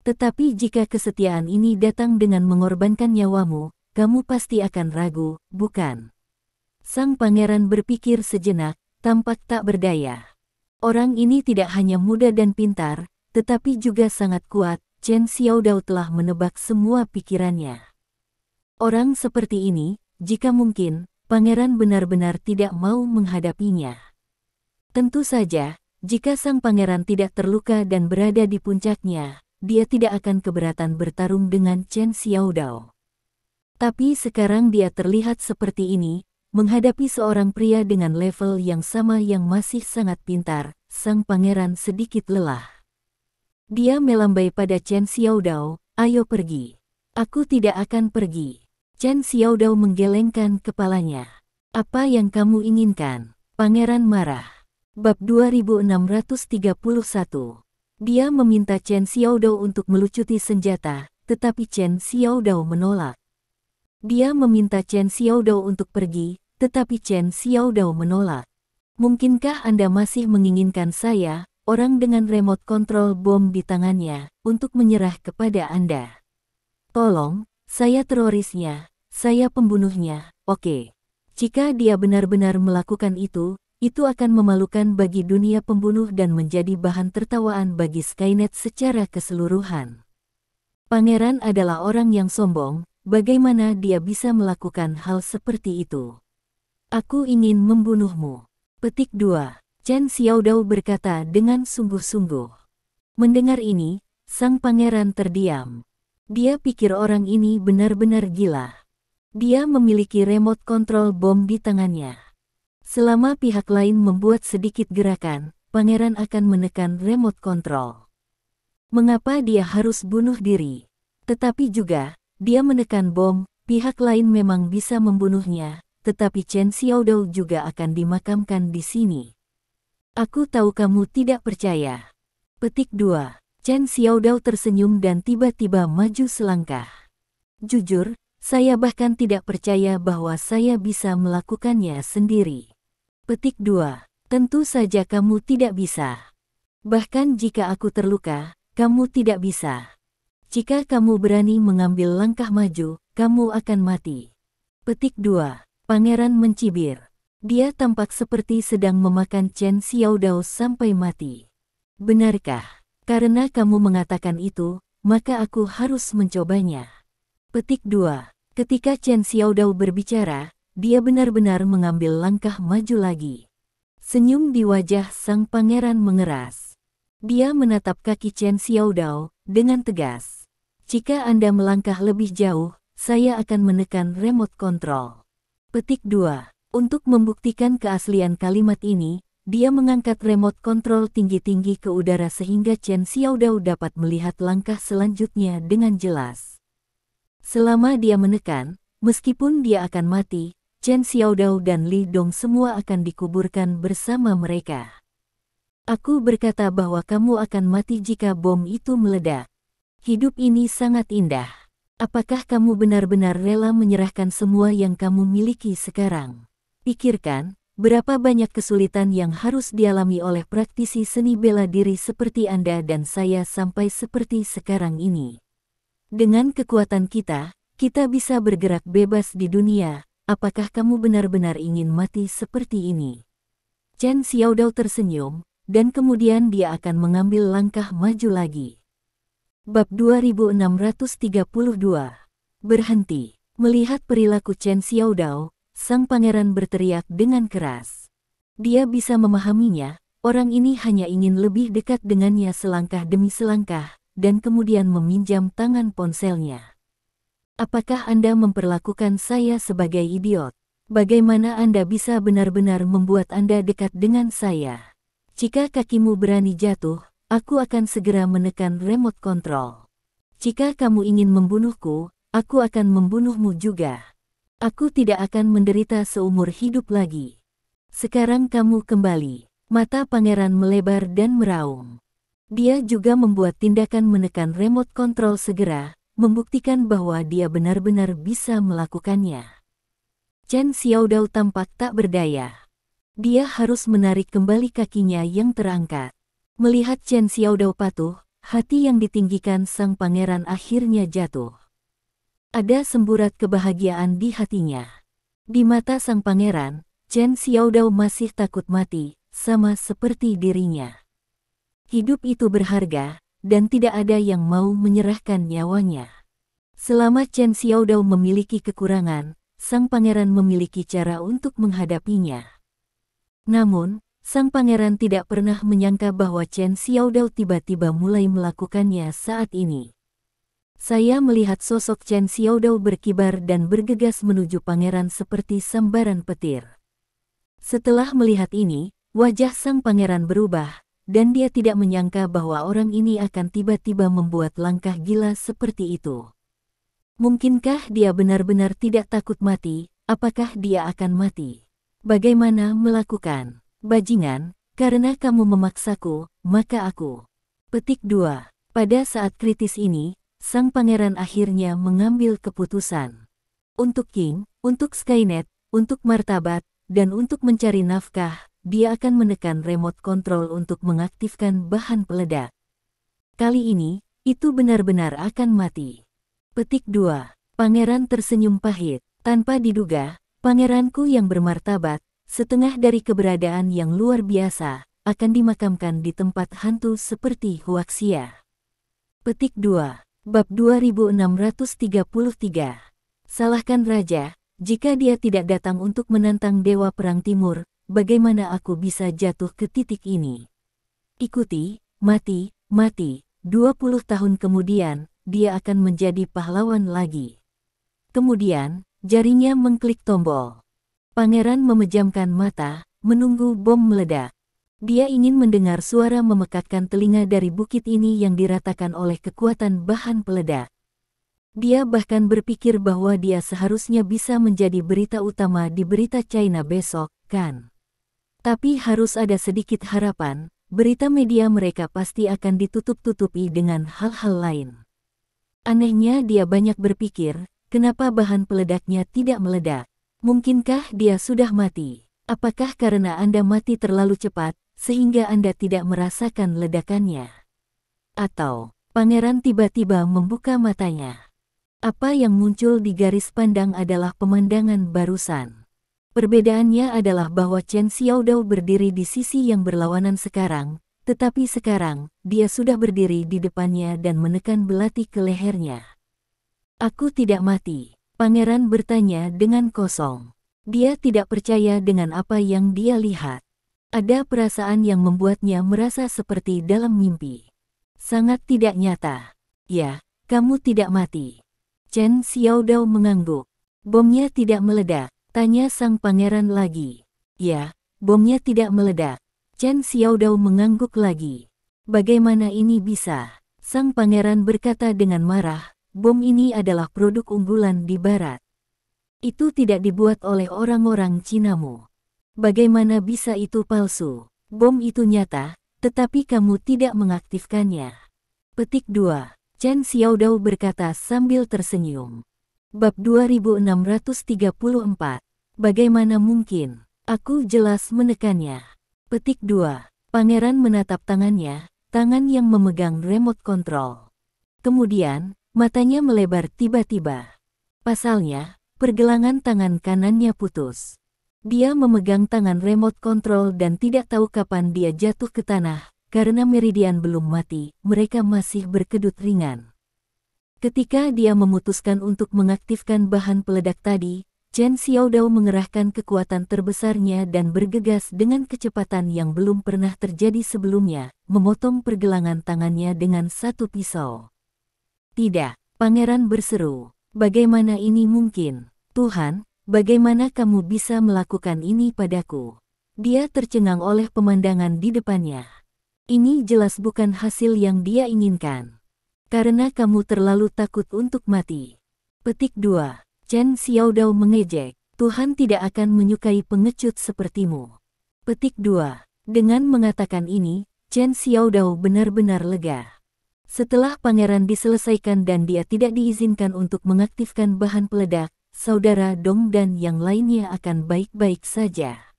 Tetapi jika kesetiaan ini datang dengan mengorbankan nyawamu, kamu pasti akan ragu, bukan? Sang pangeran berpikir sejenak, tampak tak berdaya. Orang ini tidak hanya muda dan pintar, tetapi juga sangat kuat. Chen Xiaodao telah menebak semua pikirannya. Orang seperti ini, jika mungkin, pangeran benar-benar tidak mau menghadapinya. Tentu saja, jika sang pangeran tidak terluka dan berada di puncaknya, dia tidak akan keberatan bertarung dengan Chen Xiaodao. Tapi sekarang dia terlihat seperti ini, menghadapi seorang pria dengan level yang sama yang masih sangat pintar. Sang pangeran sedikit lelah. Dia melambai pada Chen Xiaodao, ayo pergi. Aku tidak akan pergi. Chen Xiaodao menggelengkan kepalanya. Apa yang kamu inginkan? Pangeran marah. Bab 2631. Dia meminta Chen Xiaodao untuk melucuti senjata, tetapi Chen Xiaodao menolak. Dia meminta Chen Xiaodao untuk pergi, tetapi Chen Xiaodao menolak. Mungkinkah Anda masih menginginkan saya, orang dengan remote control bom di tangannya, untuk menyerah kepada Anda? Tolong, saya terorisnya. Saya pembunuhnya, oke. Jika dia benar-benar melakukan itu akan memalukan bagi dunia pembunuh dan menjadi bahan tertawaan bagi Skynet secara keseluruhan. Pangeran adalah orang yang sombong, bagaimana dia bisa melakukan hal seperti itu? Aku ingin membunuhmu. Petik 2. Chen Xiaodao berkata dengan sungguh-sungguh. Mendengar ini, sang pangeran terdiam. Dia pikir orang ini benar-benar gila. Dia memiliki remote control bom di tangannya. Selama pihak lain membuat sedikit gerakan, pangeran akan menekan remote control. Mengapa dia harus bunuh diri? Tetapi juga, dia menekan bom, pihak lain memang bisa membunuhnya, tetapi Chen Xiaodao juga akan dimakamkan di sini. Aku tahu kamu tidak percaya. Petik 2. Chen Xiaodao tersenyum dan tiba-tiba maju selangkah. Jujur, saya bahkan tidak percaya bahwa saya bisa melakukannya sendiri. Petik 2. Tentu saja kamu tidak bisa. Bahkan jika aku terluka, kamu tidak bisa. Jika kamu berani mengambil langkah maju, kamu akan mati. Petik 2. Pangeran mencibir. Dia tampak seperti sedang memakan Chen Xiaodao sampai mati. Benarkah? Karena kamu mengatakan itu, maka aku harus mencobanya. Petik 2. Ketika Chen Xiaodao berbicara, dia benar-benar mengambil langkah maju lagi. Senyum di wajah sang pangeran mengeras. Dia menatap kaki Chen Xiaodao dengan tegas. Jika Anda melangkah lebih jauh, saya akan menekan remote control. Petik 2. Untuk membuktikan keaslian kalimat ini, dia mengangkat remote control tinggi-tinggi ke udara sehingga Chen Xiaodao dapat melihat langkah selanjutnya dengan jelas. Selama dia menekan, meskipun dia akan mati, Chen Xiaodao dan Li Dong semua akan dikuburkan bersama mereka. Aku berkata bahwa kamu akan mati jika bom itu meledak. Hidup ini sangat indah. Apakah kamu benar-benar rela menyerahkan semua yang kamu miliki sekarang? Pikirkan, berapa banyak kesulitan yang harus dialami oleh praktisi seni bela diri seperti Anda dan saya sampai seperti sekarang ini. Dengan kekuatan kita bisa bergerak bebas di dunia. Apakah kamu benar-benar ingin mati seperti ini? Chen Xiaodao tersenyum, dan kemudian dia akan mengambil langkah maju lagi. Bab 2632. Berhenti. Melihat perilaku Chen Xiaodao, sang pangeran berteriak dengan keras. Dia bisa memahaminya, orang ini hanya ingin lebih dekat dengannya selangkah demi selangkah, dan kemudian meminjam tangan ponselnya. Apakah Anda memperlakukan saya sebagai idiot? Bagaimana Anda bisa benar-benar membuat Anda dekat dengan saya? Jika kakimu berani jatuh, aku akan segera menekan remote control. Jika kamu ingin membunuhku, aku akan membunuhmu juga. Aku tidak akan menderita seumur hidup lagi. Sekarang kamu kembali. Mata pangeran melebar dan meraung. Dia juga membuat tindakan menekan remote control segera, membuktikan bahwa dia benar-benar bisa melakukannya. Chen Xiaodao tampak tak berdaya. Dia harus menarik kembali kakinya yang terangkat. Melihat Chen Xiaodao patuh, hati yang ditinggikan sang pangeran akhirnya jatuh. Ada semburat kebahagiaan di hatinya. Di mata sang pangeran, Chen Xiaodao masih takut mati, sama seperti dirinya. Hidup itu berharga, dan tidak ada yang mau menyerahkan nyawanya. Selama Chen Xiaodao memiliki kekurangan, sang pangeran memiliki cara untuk menghadapinya. Namun, sang pangeran tidak pernah menyangka bahwa Chen Xiaodao tiba-tiba mulai melakukannya saat ini. Saya melihat sosok Chen Xiaodao berkibar dan bergegas menuju pangeran seperti sambaran petir. Setelah melihat ini, wajah sang pangeran berubah, dan dia tidak menyangka bahwa orang ini akan tiba-tiba membuat langkah gila seperti itu. Mungkinkah dia benar-benar tidak takut mati? Apakah dia akan mati? Bagaimana melakukan? Bajingan, karena kamu memaksaku, maka aku. Petik 2. Pada saat kritis ini, sang pangeran akhirnya mengambil keputusan. Untuk King, untuk Skynet, untuk martabat, dan untuk mencari nafkah, dia akan menekan remote control untuk mengaktifkan bahan peledak. Kali ini, itu benar-benar akan mati. Petik 2. Pangeran tersenyum pahit. Tanpa diduga, pangeranku yang bermartabat, setengah dari keberadaan yang luar biasa, akan dimakamkan di tempat hantu seperti Huaxia. Petik 2. Bab 2633. Salahkan Raja, jika dia tidak datang untuk menantang Dewa Perang Timur, bagaimana aku bisa jatuh ke titik ini? Ikuti, mati, mati. 20 tahun kemudian, dia akan menjadi pahlawan lagi. Kemudian, jarinya mengklik tombol. Pangeran memejamkan mata, menunggu bom meledak. Dia ingin mendengar suara memekakkan telinga dari bukit ini yang diratakan oleh kekuatan bahan peledak. Dia bahkan berpikir bahwa dia seharusnya bisa menjadi berita utama di berita China besok, kan? Tapi harus ada sedikit harapan, berita media mereka pasti akan ditutup-tutupi dengan hal-hal lain. Anehnya dia banyak berpikir, kenapa bahan peledaknya tidak meledak? Mungkinkah dia sudah mati? Apakah karena Anda mati terlalu cepat, sehingga Anda tidak merasakan ledakannya? Atau, pangeran tiba-tiba membuka matanya. Apa yang muncul di garis pandang adalah pemandangan barusan. Perbedaannya adalah bahwa Chen Xiaodao berdiri di sisi yang berlawanan sekarang, tetapi sekarang, dia sudah berdiri di depannya dan menekan belati ke lehernya. Aku tidak mati, pangeran bertanya dengan kosong. Dia tidak percaya dengan apa yang dia lihat. Ada perasaan yang membuatnya merasa seperti dalam mimpi. Sangat tidak nyata. Ya, kamu tidak mati. Chen Xiaodao mengangguk. Bomnya tidak meledak, tanya sang pangeran lagi. Ya, bomnya tidak meledak. Chen Xiaodao mengangguk lagi. Bagaimana ini bisa? Sang pangeran berkata dengan marah, bom ini adalah produk unggulan di barat. Itu tidak dibuat oleh orang-orang Cinamu. Bagaimana bisa itu palsu? Bom itu nyata, tetapi kamu tidak mengaktifkannya. Petik 2. Chen Xiaodao berkata sambil tersenyum. Bab 2634. Bagaimana mungkin? Aku jelas menekannya. Petik 2. Pangeran menatap tangannya, tangan yang memegang remote control. Kemudian, matanya melebar tiba-tiba. Pasalnya, pergelangan tangan kanannya putus. Dia memegang tangan remote control dan tidak tahu kapan dia jatuh ke tanah, karena meridian belum mati, mereka masih berkedut ringan. Ketika dia memutuskan untuk mengaktifkan bahan peledak tadi, Chen Xiaodao mengerahkan kekuatan terbesarnya dan bergegas dengan kecepatan yang belum pernah terjadi sebelumnya, memotong pergelangan tangannya dengan satu pisau. Tidak, pangeran berseru. Bagaimana ini mungkin? Tuhan, bagaimana kamu bisa melakukan ini padaku? Dia tercengang oleh pemandangan di depannya. Ini jelas bukan hasil yang dia inginkan. Karena kamu terlalu takut untuk mati. Petik 2. Chen Xiaodao mengejek, Tuhan tidak akan menyukai pengecut sepertimu. Petik 2. Dengan mengatakan ini, Chen Xiaodao benar-benar lega. Setelah pangeran diselesaikan dan dia tidak diizinkan untuk mengaktifkan bahan peledak, saudara Dong dan yang lainnya akan baik-baik saja.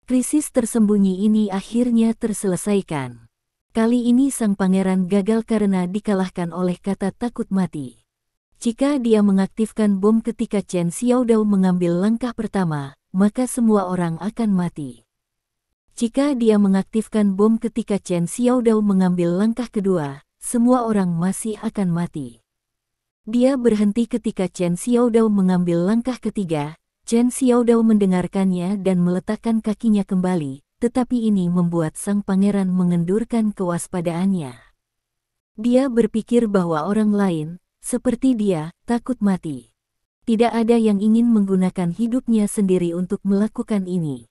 Krisis tersembunyi ini akhirnya terselesaikan. Kali ini sang pangeran gagal karena dikalahkan oleh kata takut mati. Jika dia mengaktifkan bom ketika Chen Xiaodao mengambil langkah pertama, maka semua orang akan mati. Jika dia mengaktifkan bom ketika Chen Xiaodao mengambil langkah kedua, semua orang masih akan mati. Dia berhenti ketika Chen Xiaodao mengambil langkah ketiga. Chen Xiaodao mendengarkannya dan meletakkan kakinya kembali, tetapi ini membuat sang pangeran mengendurkan kewaspadaannya. Dia berpikir bahwa orang lain, seperti dia, takut mati. Tidak ada yang ingin menggunakan hidupnya sendiri untuk melakukan ini.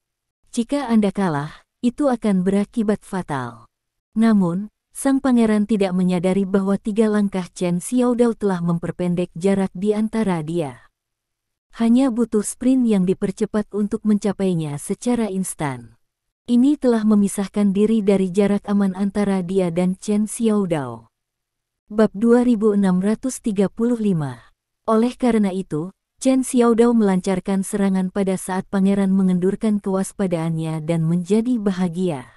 Jika Anda kalah, itu akan berakibat fatal. Namun, sang pangeran tidak menyadari bahwa 3 langkah Chen Xiaodao telah memperpendek jarak di antara dia. Hanya butuh sprint yang dipercepat untuk mencapainya secara instan. Ini telah memisahkan diri dari jarak aman antara dia dan Chen Xiaodao. Bab 2635. Oleh karena itu, Chen Xiaodao melancarkan serangan pada saat pangeran mengendurkan kewaspadaannya dan menjadi bahagia.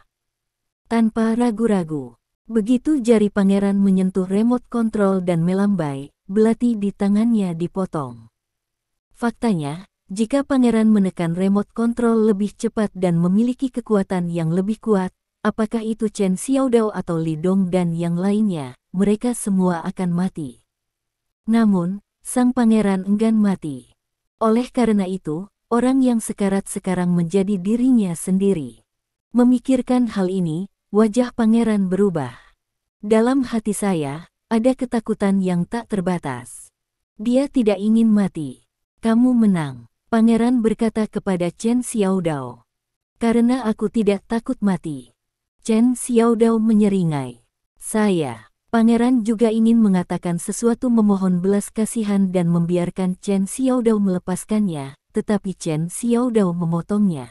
Tanpa ragu-ragu, begitu jari pangeran menyentuh remote control dan melambai, belati di tangannya dipotong. Faktanya, jika pangeran menekan remote control lebih cepat dan memiliki kekuatan yang lebih kuat, apakah itu Chen Xiaodao atau Li Dong dan yang lainnya, mereka semua akan mati. Namun, sang pangeran enggan mati. Oleh karena itu, orang yang sekarat sekarang menjadi dirinya sendiri. Memikirkan hal ini, wajah pangeran berubah. Dalam hati saya, ada ketakutan yang tak terbatas. Dia tidak ingin mati. Kamu menang, pangeran berkata kepada Chen Xiaodao. Karena aku tidak takut mati. Chen Xiaodao menyeringai. Pangeran juga ingin mengatakan sesuatu memohon belas kasihan dan membiarkan Chen Xiaodao melepaskannya, tetapi Chen Xiaodao memotongnya.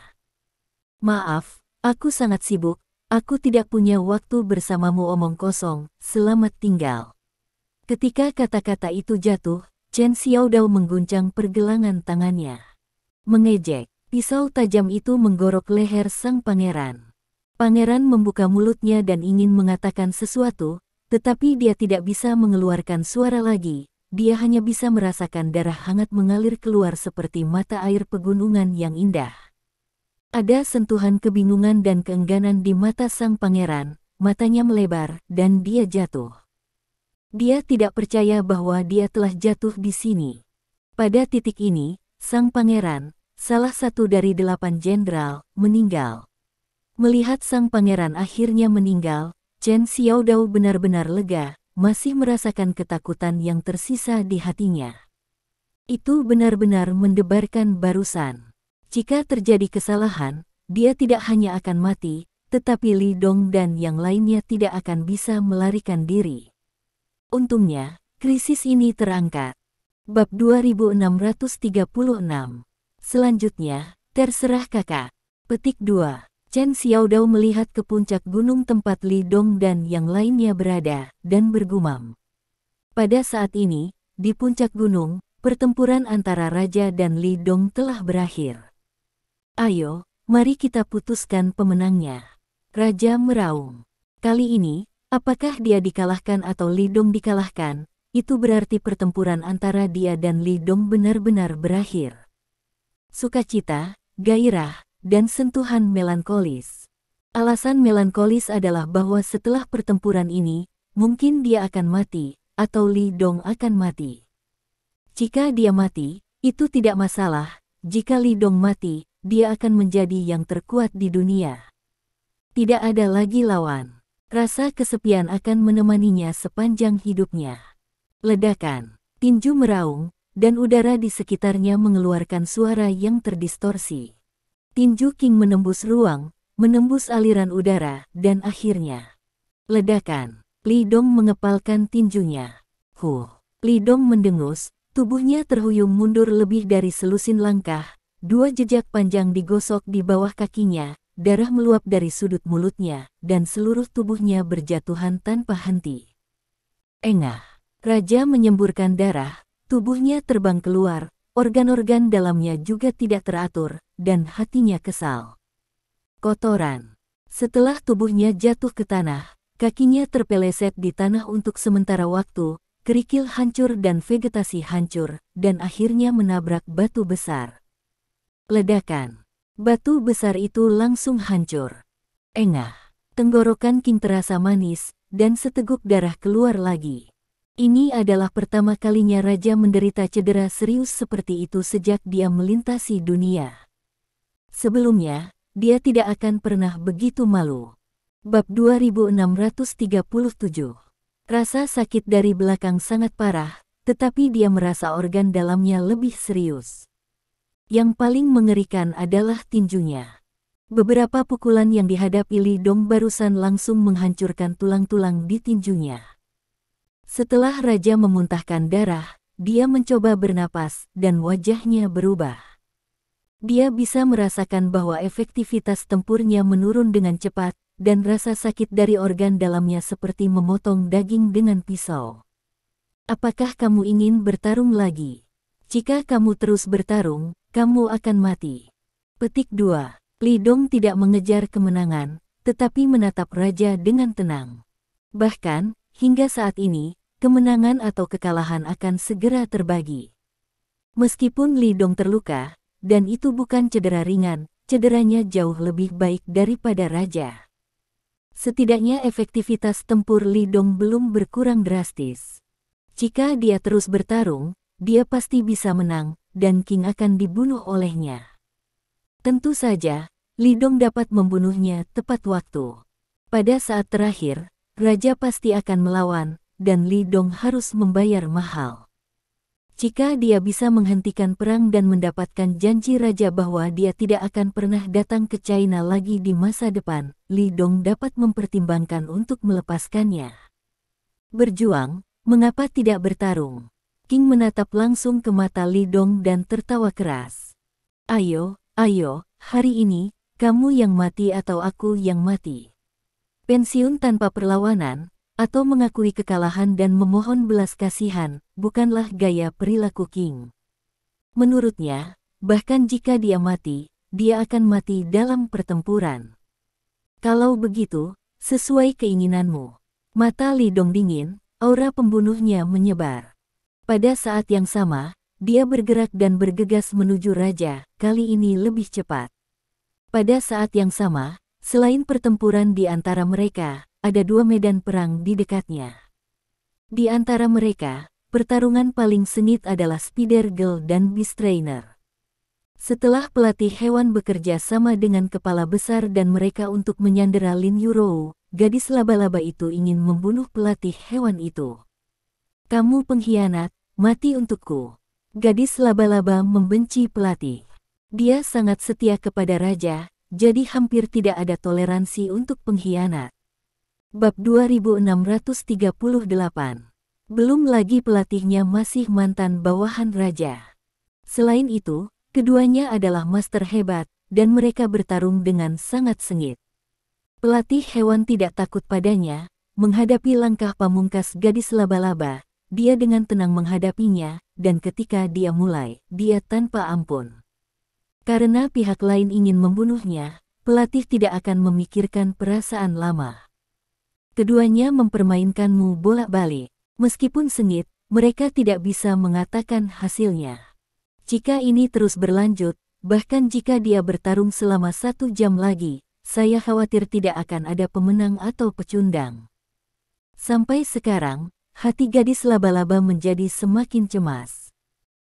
Maaf, aku sangat sibuk, aku tidak punya waktu bersamamu omong kosong, selamat tinggal. Ketika kata-kata itu jatuh, Chen Xiaodao mengguncang pergelangan tangannya. Mengejek, pisau tajam itu menggorok leher sang pangeran. Pangeran membuka mulutnya dan ingin mengatakan sesuatu, tetapi dia tidak bisa mengeluarkan suara lagi. Dia hanya bisa merasakan darah hangat mengalir keluar seperti mata air pegunungan yang indah. Ada sentuhan kebingungan dan keengganan di mata sang pangeran, matanya melebar, dan dia jatuh. Dia tidak percaya bahwa dia telah jatuh di sini. Pada titik ini, sang pangeran, salah satu dari 8 jenderal, meninggal. Melihat sang pangeran akhirnya meninggal, Chen Xiaodao benar-benar lega, masih merasakan ketakutan yang tersisa di hatinya. Itu benar-benar mendebarkan barusan. Jika terjadi kesalahan, dia tidak hanya akan mati, tetapi Li Dong dan yang lainnya tidak akan bisa melarikan diri. Untungnya, krisis ini terangkat. Bab 2636. Selanjutnya, terserah kakak. Petik 2. Chen Xiaodao melihat ke puncak gunung tempat Li Dong dan yang lainnya berada, dan bergumam. Pada saat ini, di puncak gunung, pertempuran antara Raja dan Li Dong telah berakhir. Ayo, mari kita putuskan pemenangnya. Raja meraung. Kali ini, apakah dia dikalahkan atau Li Dong dikalahkan, itu berarti pertempuran antara dia dan Li Dong benar-benar berakhir. Sukacita, gairah, dan sentuhan melankolis. Alasan melankolis adalah bahwa setelah pertempuran ini, mungkin dia akan mati, atau Li Dong akan mati. Jika dia mati, itu tidak masalah. Jika Li Dong mati, dia akan menjadi yang terkuat di dunia. Tidak ada lagi lawan. Rasa kesepian akan menemaninya sepanjang hidupnya. Ledakan. Tinju meraung, dan udara di sekitarnya mengeluarkan suara yang terdistorsi. Tinju King menembus ruang, menembus aliran udara, dan akhirnya ledakan. Li Dong mengepalkan tinjunya. Li Dong mendengus, tubuhnya terhuyung mundur lebih dari selusin langkah, 2 jejak panjang digosok di bawah kakinya, darah meluap dari sudut mulutnya, dan seluruh tubuhnya berjatuhan tanpa henti. Engah. Raja menyemburkan darah, tubuhnya terbang keluar, organ-organ dalamnya juga tidak teratur, dan hatinya kesal. Kotoran. Setelah tubuhnya jatuh ke tanah, kakinya terpeleset di tanah untuk sementara waktu, kerikil hancur dan vegetasi hancur, dan akhirnya menabrak batu besar. Ledakan. Batu besar itu langsung hancur. Engah. Tenggorokan King terasa manis, dan seteguk darah keluar lagi. Ini adalah pertama kalinya raja menderita cedera serius seperti itu sejak dia melintasi dunia. Sebelumnya, dia tidak akan pernah begitu malu. Bab 2637. Rasa sakit dari belakang sangat parah, tetapi dia merasa organ dalamnya lebih serius. Yang paling mengerikan adalah tinjunya. Beberapa pukulan yang dihadapi Li Dong barusan langsung menghancurkan tulang-tulang di tinjunya. Setelah raja memuntahkan darah, dia mencoba bernapas, dan wajahnya berubah. Dia bisa merasakan bahwa efektivitas tempurnya menurun dengan cepat, dan rasa sakit dari organ dalamnya seperti memotong daging dengan pisau. Apakah kamu ingin bertarung lagi? Jika kamu terus bertarung, kamu akan mati. Petik 2. Li Dong tidak mengejar kemenangan, tetapi menatap raja dengan tenang. Bahkan, hingga saat ini, kemenangan atau kekalahan akan segera terbagi. Meskipun Li Dong terluka, dan itu bukan cedera ringan, cederanya jauh lebih baik daripada raja. Setidaknya efektivitas tempur Li Dong belum berkurang drastis. Jika dia terus bertarung, dia pasti bisa menang, dan King akan dibunuh olehnya. Tentu saja, Li Dong dapat membunuhnya tepat waktu. Pada saat terakhir, raja pasti akan melawan, dan Li Dong harus membayar mahal. Jika dia bisa menghentikan perang dan mendapatkan janji raja bahwa dia tidak akan pernah datang ke China lagi di masa depan, Li Dong dapat mempertimbangkan untuk melepaskannya. Berjuang, mengapa tidak bertarung? King menatap langsung ke mata Li Dong dan tertawa keras. Ayo, hari ini, kamu yang mati atau aku yang mati. Pensiun tanpa perlawanan, atau mengakui kekalahan dan memohon belas kasihan, bukanlah gaya perilaku King. Menurutnya, bahkan jika dia mati, dia akan mati dalam pertempuran. Kalau begitu, sesuai keinginanmu. Mata Li Dong dingin, aura pembunuhnya menyebar. Pada saat yang sama, dia bergerak dan bergegas menuju raja, kali ini lebih cepat. Pada saat yang sama, selain pertempuran di antara mereka, ada 2 medan perang di dekatnya. Di antara mereka, pertarungan paling sengit adalah Spider Girl dan Beast Trainer. Setelah pelatih hewan bekerja sama dengan kepala besar dan mereka untuk menyandera Lin Yurou, gadis laba-laba itu ingin membunuh pelatih hewan itu. Kamu pengkhianat, mati untukku. Gadis laba-laba membenci pelatih. Dia sangat setia kepada raja, jadi hampir tidak ada toleransi untuk pengkhianat. Bab 2638. Belum lagi pelatihnya masih mantan bawahan raja. Selain itu, keduanya adalah master hebat, dan mereka bertarung dengan sangat sengit. Pelatih hewan tidak takut padanya, menghadapi langkah pamungkas gadis laba-laba, dia dengan tenang menghadapinya, dan ketika dia mulai, dia tanpa ampun. Karena pihak lain ingin membunuhnya, pelatih tidak akan memikirkan perasaan lama. Keduanya mempermainkanmu bolak-balik. Meskipun sengit, mereka tidak bisa mengatakan hasilnya. Jika ini terus berlanjut, bahkan jika dia bertarung selama 1 jam lagi, saya khawatir tidak akan ada pemenang atau pecundang. Sampai sekarang, hati gadis laba-laba menjadi semakin cemas.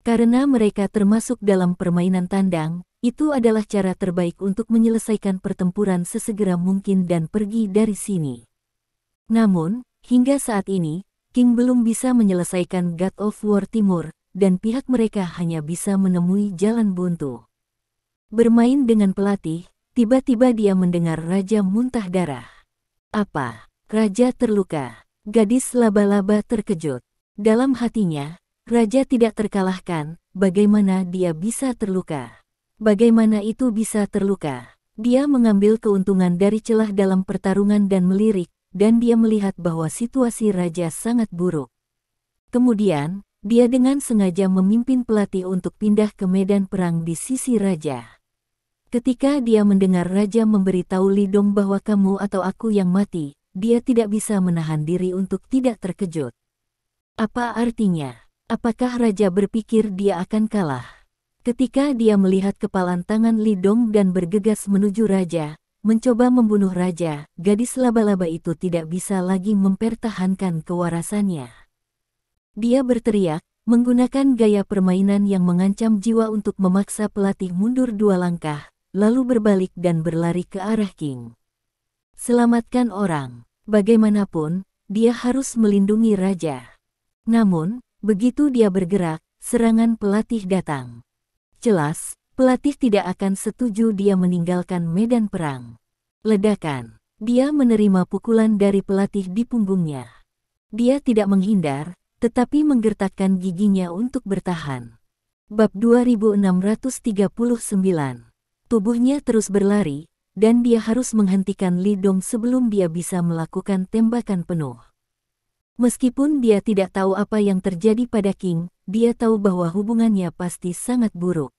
Karena mereka termasuk dalam permainan tandang, itu adalah cara terbaik untuk menyelesaikan pertempuran sesegera mungkin dan pergi dari sini. Namun, hingga saat ini, King belum bisa menyelesaikan God of War Timur, dan pihak mereka hanya bisa menemui jalan buntu. Bermain dengan pelatih, tiba-tiba dia mendengar raja muntah darah. Apa? Raja terluka. Gadis laba-laba terkejut. Dalam hatinya, raja tidak terkalahkan. Bagaimana dia bisa terluka? Bagaimana itu bisa terluka? Dia mengambil keuntungan dari celah dalam pertarungan dan melirik, dan dia melihat bahwa situasi raja sangat buruk. Kemudian, dia dengan sengaja memimpin pelatih untuk pindah ke medan perang di sisi raja. Ketika dia mendengar raja memberitahu Li Dong bahwa kamu atau aku yang mati, dia tidak bisa menahan diri untuk tidak terkejut. Apa artinya? Apakah raja berpikir dia akan kalah? Ketika dia melihat kepalan tangan Li Dong dan bergegas menuju raja, mencoba membunuh raja, gadis laba-laba itu tidak bisa lagi mempertahankan kewarasannya. Dia berteriak, menggunakan gaya permainan yang mengancam jiwa untuk memaksa pelatih mundur 2 langkah, lalu berbalik dan berlari ke arah King. Selamatkan orang. Bagaimanapun, dia harus melindungi raja. Namun, begitu dia bergerak, serangan pelatih datang. Jelas, pelatih tidak akan setuju dia meninggalkan medan perang. Ledakan. Dia menerima pukulan dari pelatih di punggungnya. Dia tidak menghindar, tetapi menggertakkan giginya untuk bertahan. Bab 2639. Tubuhnya terus berlari, dan dia harus menghentikan Li Dong sebelum dia bisa melakukan tembakan penuh. Meskipun dia tidak tahu apa yang terjadi pada King, dia tahu bahwa hubungannya pasti sangat buruk.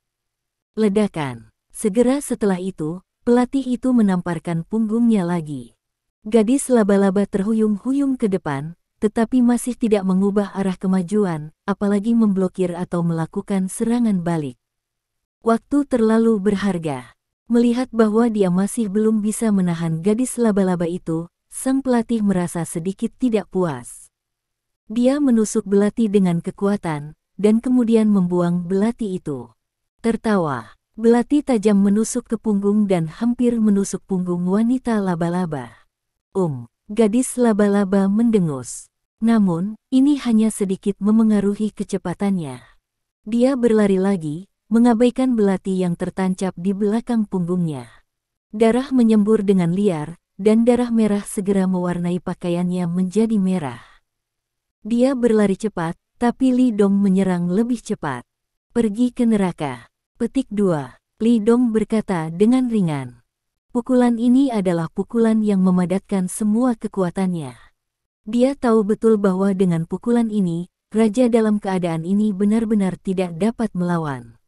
Ledakan. Segera setelah itu, pelatih itu menamparkan punggungnya lagi. Gadis laba-laba terhuyung-huyung ke depan, tetapi masih tidak mengubah arah kemajuan, apalagi memblokir atau melakukan serangan balik. Waktu terlalu berharga. Melihat bahwa dia masih belum bisa menahan gadis laba-laba itu, sang pelatih merasa sedikit tidak puas. Dia menusuk belati dengan kekuatan, dan kemudian membuang belati itu. Tertawa, belati tajam menusuk ke punggung dan hampir menusuk punggung wanita laba-laba. Gadis laba-laba mendengus. Namun, ini hanya sedikit memengaruhi kecepatannya. Dia berlari lagi, mengabaikan belati yang tertancap di belakang punggungnya. Darah menyembur dengan liar, dan darah merah segera mewarnai pakaiannya menjadi merah. Dia berlari cepat, tapi Li Dong menyerang lebih cepat. Pergi ke neraka. Petik 2. Li Dong berkata dengan ringan. Pukulan ini adalah pukulan yang memadatkan semua kekuatannya. Dia tahu betul bahwa dengan pukulan ini, raja dalam keadaan ini benar-benar tidak dapat melawan.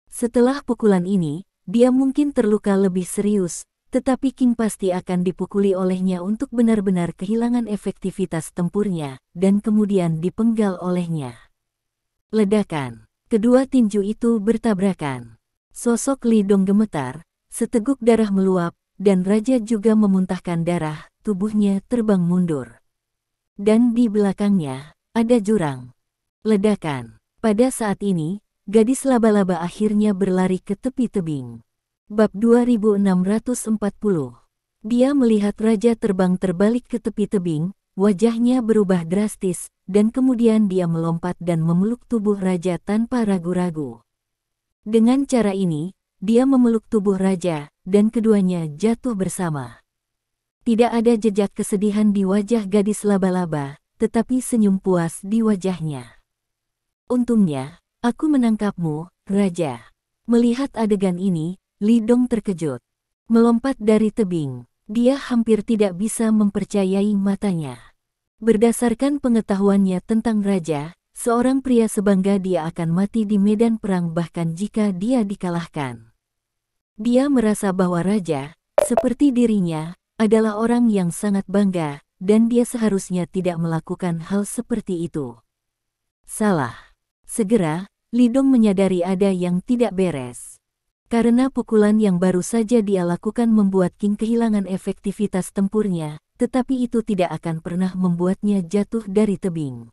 Setelah pukulan ini, dia mungkin terluka lebih serius, tetapi King pasti akan dipukuli olehnya untuk benar-benar kehilangan efektivitas tempurnya, dan kemudian dipenggal olehnya. Ledakan. Kedua tinju itu bertabrakan. Sosok Li Dong gemetar, seteguk darah meluap, dan raja juga memuntahkan darah, tubuhnya terbang mundur. Dan di belakangnya, ada jurang. Ledakan. Pada saat ini, gadis laba-laba akhirnya berlari ke tepi tebing. Bab 2640. Dia melihat raja terbang terbalik ke tepi tebing, wajahnya berubah drastis, dan kemudian dia melompat dan memeluk tubuh raja tanpa ragu-ragu. Dengan cara ini, dia memeluk tubuh raja, dan keduanya jatuh bersama. Tidak ada jejak kesedihan di wajah gadis laba-laba, tetapi senyum puas di wajahnya. Untungnya, aku menangkapmu, raja. Melihat adegan ini, Li Dong terkejut. Melompat dari tebing, dia hampir tidak bisa mempercayai matanya. Berdasarkan pengetahuannya tentang raja, seorang pria sebangga dia akan mati di medan perang bahkan jika dia dikalahkan. Dia merasa bahwa raja, seperti dirinya, adalah orang yang sangat bangga, dan dia seharusnya tidak melakukan hal seperti itu. Salah. Segera, Li Dong menyadari ada yang tidak beres. Karena pukulan yang baru saja dia lakukan membuat King kehilangan efektivitas tempurnya, tetapi itu tidak akan pernah membuatnya jatuh dari tebing.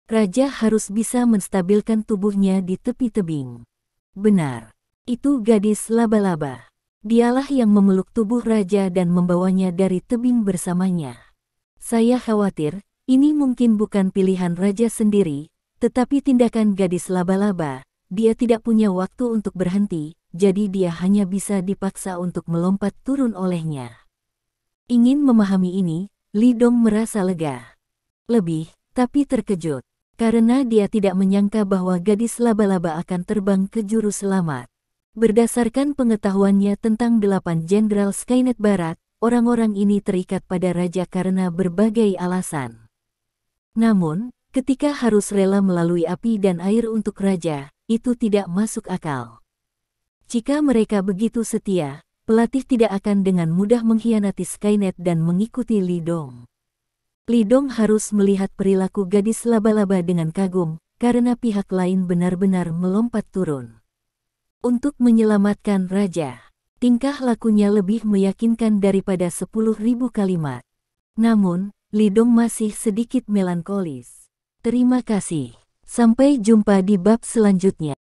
Raja harus bisa menstabilkan tubuhnya di tepi tebing. Benar. Itu gadis laba-laba. Dialah yang memeluk tubuh raja dan membawanya dari tebing bersamanya. Saya khawatir, ini mungkin bukan pilihan raja sendiri, Tetapi tindakan gadis laba-laba, dia tidak punya waktu untuk berhenti, jadi dia hanya bisa dipaksa untuk melompat turun olehnya. Ingin memahami ini, Li Dong merasa lega. Lebih, tapi terkejut. Karena dia tidak menyangka bahwa gadis laba-laba akan terbang ke juru selamat. Berdasarkan pengetahuannya tentang 8 Jenderal Skynet Barat, orang-orang ini terikat pada raja karena berbagai alasan. Namun, ketika harus rela melalui api dan air untuk raja, itu tidak masuk akal. Jika mereka begitu setia, pelatih tidak akan dengan mudah mengkhianati Skynet dan mengikuti Li Dong. Li Dong harus melihat perilaku gadis laba-laba dengan kagum, karena pihak lain benar-benar melompat turun. Untuk menyelamatkan raja, tingkah lakunya lebih meyakinkan daripada 10.000 kalimat. Namun, Li Dong masih sedikit melankolis. Terima kasih. Sampai jumpa di bab selanjutnya.